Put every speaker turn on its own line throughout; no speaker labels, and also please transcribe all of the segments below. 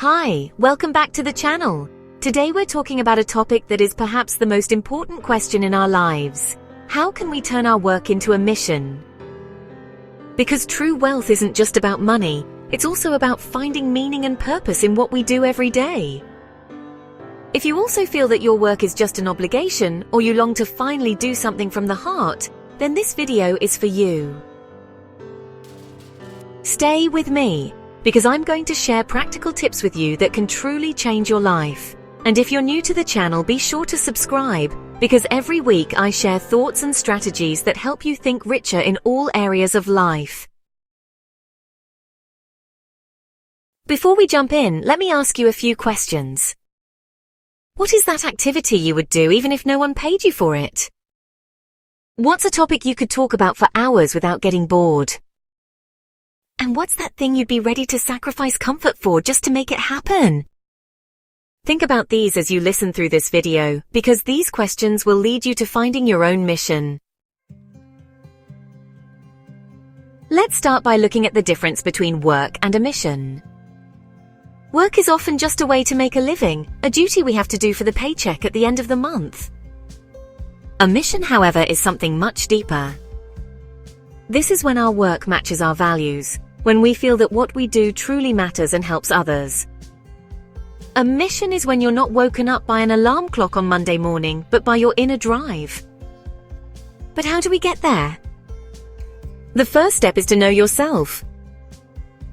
Hi, welcome back to the channel. Today we're talking about a topic that is perhaps the most important question in our lives. How can we turn our work into a mission? Because true wealth isn't just about money, it's also about finding meaning and purpose in what we do every day. If you also feel that your work is just an obligation, or you long to finally do something from the heart, then this video is for you. Stay with me, because I'm going to share practical tips with you that can truly change your life. And if you're new to the channel, be sure to subscribe, because every week I share thoughts and strategies that help you think richer in all areas of life. Before we jump in, let me ask you a few questions. What is that activity you would do even if no one paid you for it? What's a topic you could talk about for hours without getting bored? And what's that thing you'd be ready to sacrifice comfort for just to make it happen? Think about these as you listen through this video, because these questions will lead you to finding your own mission. Let's start by looking at the difference between work and a mission. Work is often just a way to make a living, a duty we have to do for the paycheck at the end of the month. A mission, however, is something much deeper. This is when our work matches our values, when we feel that what we do truly matters and helps others. A mission is when you're not woken up by an alarm clock on Monday morning, but by your inner drive. But how do we get there? The first step is to know yourself.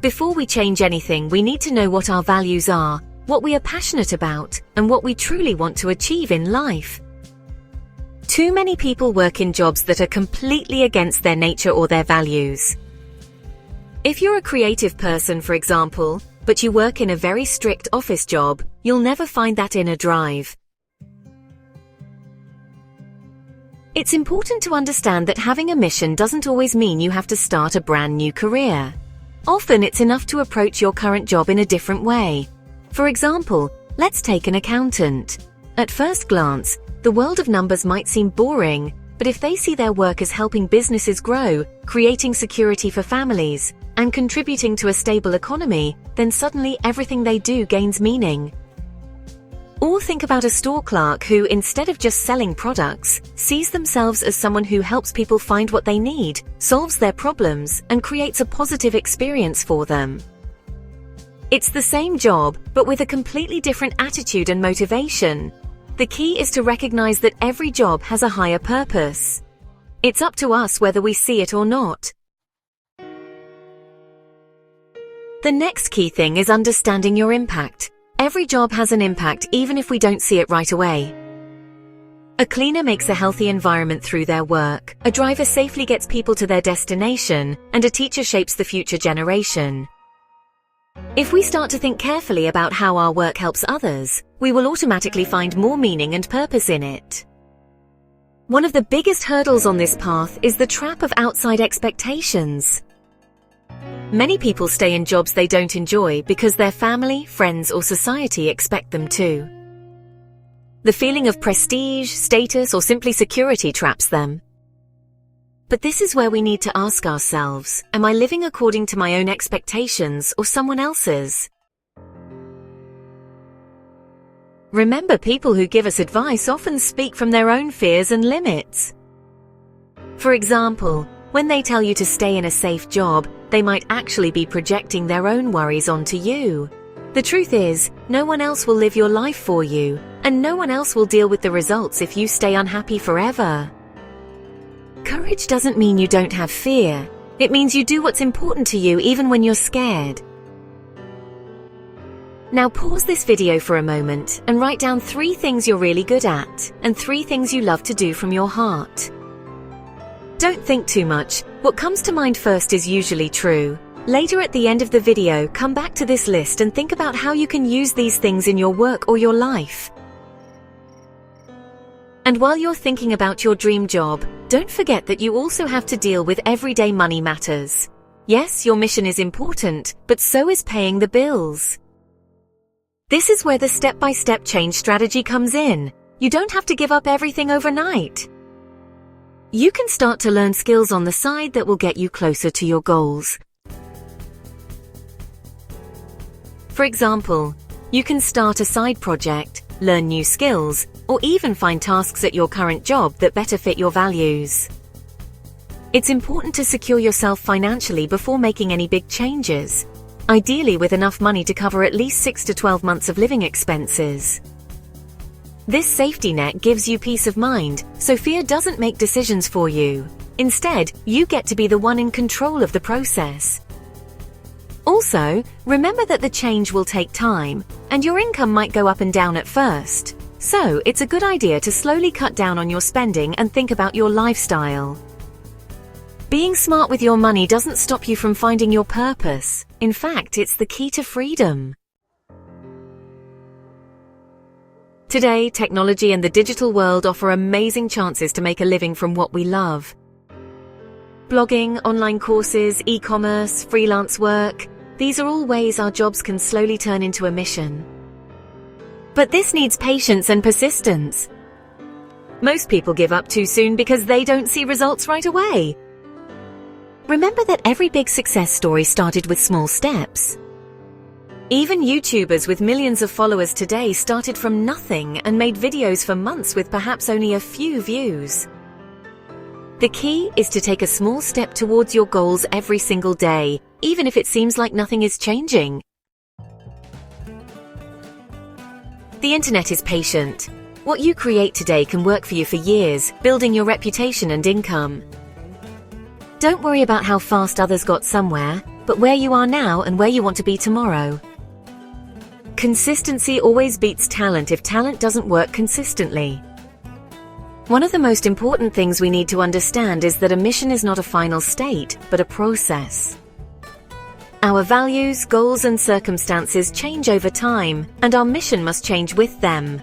Before we change anything, we need to know what our values are, what we are passionate about, and what we truly want to achieve in life. Too many people work in jobs that are completely against their nature or their values. If you're a creative person, for example, but you work in a very strict office job, you'll never find that inner drive. It's important to understand that having a mission doesn't always mean you have to start a brand new career. Often it's enough to approach your current job in a different way. For example, let's take an accountant. At first glance, the world of numbers might seem boring, but if they see their work as helping businesses grow, creating security for families, and contributing to a stable economy, then suddenly everything they do gains meaning. Or think about a store clerk who, instead of just selling products, sees themselves as someone who helps people find what they need, solves their problems, and creates a positive experience for them. It's the same job, but with a completely different attitude and motivation. The key is to recognize that every job has a higher purpose. It's up to us whether we see it or not. The next key thing is understanding your impact. Every job has an impact even if we don't see it right away. A cleaner makes a healthy environment through their work, a driver safely gets people to their destination, and a teacher shapes the future generation. If we start to think carefully about how our work helps others, we will automatically find more meaning and purpose in it. One of the biggest hurdles on this path is the trap of outside expectations. Many people stay in jobs they don't enjoy because their family, friends, or society expect them to. The feeling of prestige, status, or simply security traps them. But this is where we need to ask ourselves, am I living according to my own expectations or someone else's? Remember, people who give us advice often speak from their own fears and limits. For example, when they tell you to stay in a safe job, they might actually be projecting their own worries onto you. The truth is, no one else will live your life for you, and no one else will deal with the results if you stay unhappy forever. Courage doesn't mean you don't have fear. It means you do what's important to you even when you're scared. Now pause this video for a moment and write down 3 things you're really good at, and 3 things you love to do from your heart. Don't think too much. What comes to mind first is usually true. Later at the end of the video, come back to this list and think about how you can use these things in your work or your life. And while you're thinking about your dream job, don't forget that you also have to deal with everyday money matters. Yes, your mission is important, but so is paying the bills. This is where the step-by-step change strategy comes in. You don't have to give up everything overnight. You can start to learn skills on the side that will get you closer to your goals. For example, you can start a side project, learn new skills, or even find tasks at your current job that better fit your values. It's important to secure yourself financially before making any big changes, ideally with enough money to cover at least 6 to 12 months of living expenses. This safety net gives you peace of mind, so fear doesn't make decisions for you. Instead, you get to be the one in control of the process. Also, remember that the change will take time, and your income might go up and down at first. So, it's a good idea to slowly cut down on your spending and think about your lifestyle. Being smart with your money doesn't stop you from finding your purpose. In fact, it's the key to freedom. Today, technology and the digital world offer amazing chances to make a living from what we love. Blogging, online courses, e-commerce, freelance work, these are all ways our jobs can slowly turn into a mission. But this needs patience and persistence. Most people give up too soon because they don't see results right away. Remember that every big success story started with small steps. Even YouTubers with millions of followers today started from nothing and made videos for months with perhaps only a few views. The key is to take a small step towards your goals every single day, even if it seems like nothing is changing. The internet is patient. What you create today can work for you for years, building your reputation and income. Don't worry about how fast others got somewhere, but where you are now and where you want to be tomorrow. Consistency always beats talent if talent doesn't work consistently. One of the most important things we need to understand is that a mission is not a final state, but a process. Our values, goals, and circumstances change over time, and our mission must change with them.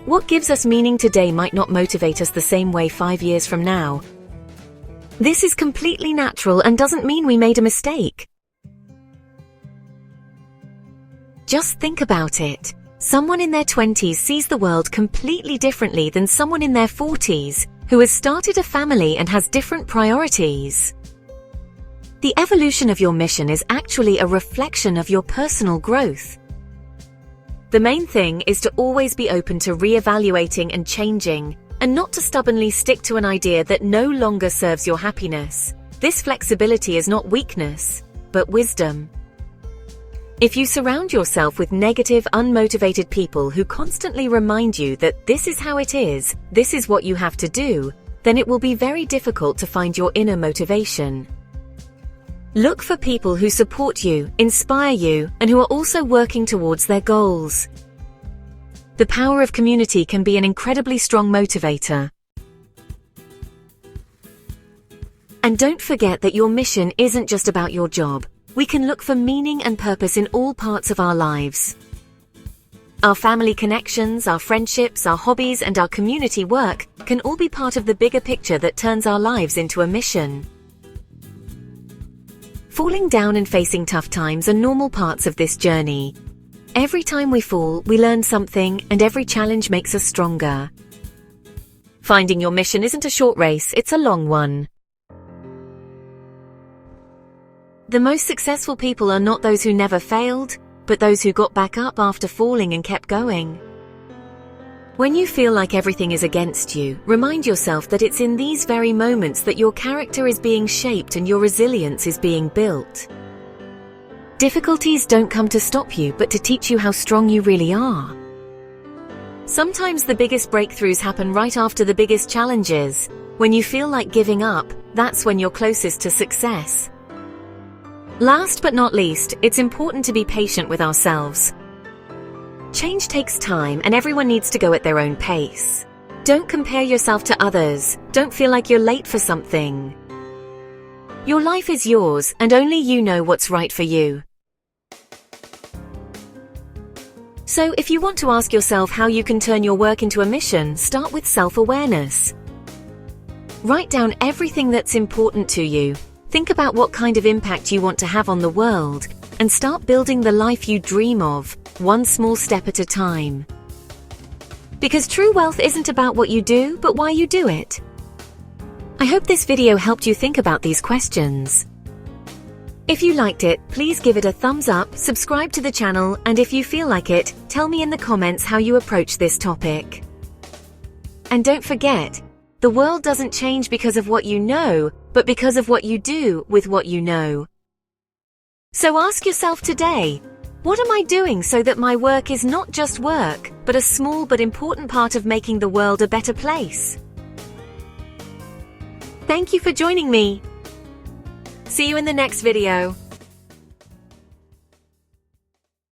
What gives us meaning today might not motivate us the same way 5 years from now. This is completely natural and doesn't mean we made a mistake. Just think about it. Someone in their 20s sees the world completely differently than someone in their 40s who has started a family and has different priorities. The evolution of your mission is actually a reflection of your personal growth. The main thing is to always be open to re-evaluating and changing, and not to stubbornly stick to an idea that no longer serves your happiness. This flexibility is not weakness, but wisdom. If you surround yourself with negative, unmotivated people who constantly remind you that this is how it is, this is what you have to do, then it will be very difficult to find your inner motivation. Look for people who support you, inspire you, and who are also working towards their goals. The power of community can be an incredibly strong motivator. And don't forget that your mission isn't just about your job. We can look for meaning and purpose in all parts of our lives. Our family connections, our friendships, our hobbies, and our community work can all be part of the bigger picture that turns our lives into a mission. Falling down and facing tough times are normal parts of this journey. Every time we fall, we learn something, and every challenge makes us stronger. Finding your mission isn't a short race, it's a long one. The most successful people are not those who never failed, but those who got back up after falling and kept going. When you feel like everything is against you, remind yourself that it's in these very moments that your character is being shaped and your resilience is being built. Difficulties don't come to stop you, but to teach you how strong you really are. Sometimes the biggest breakthroughs happen right after the biggest challenges. When you feel like giving up, that's when you're closest to success. Last but not least, it's important to be patient with ourselves. Change takes time, and everyone needs to go at their own pace. Don't compare yourself to others. Don't feel like you're late for something. Your life is yours, and only you know what's right for you. So, if you want to ask yourself how you can turn your work into a mission, start with self-awareness. Write down everything that's important to you. Think about what kind of impact you want to have on the world, and start building the life you dream of, one small step at a time. Because true wealth isn't about what you do, but why you do it. I hope this video helped you think about these questions. If you liked it, please give it a thumbs up, subscribe to the channel, and if you feel like it, tell me in the comments how you approach this topic. And don't forget, the world doesn't change because of what you know, but because of what you do with what you know. So ask yourself today, what am I doing so that my work is not just work, but a small but important part of making the world a better place? Thank you for joining me. See you in the next video.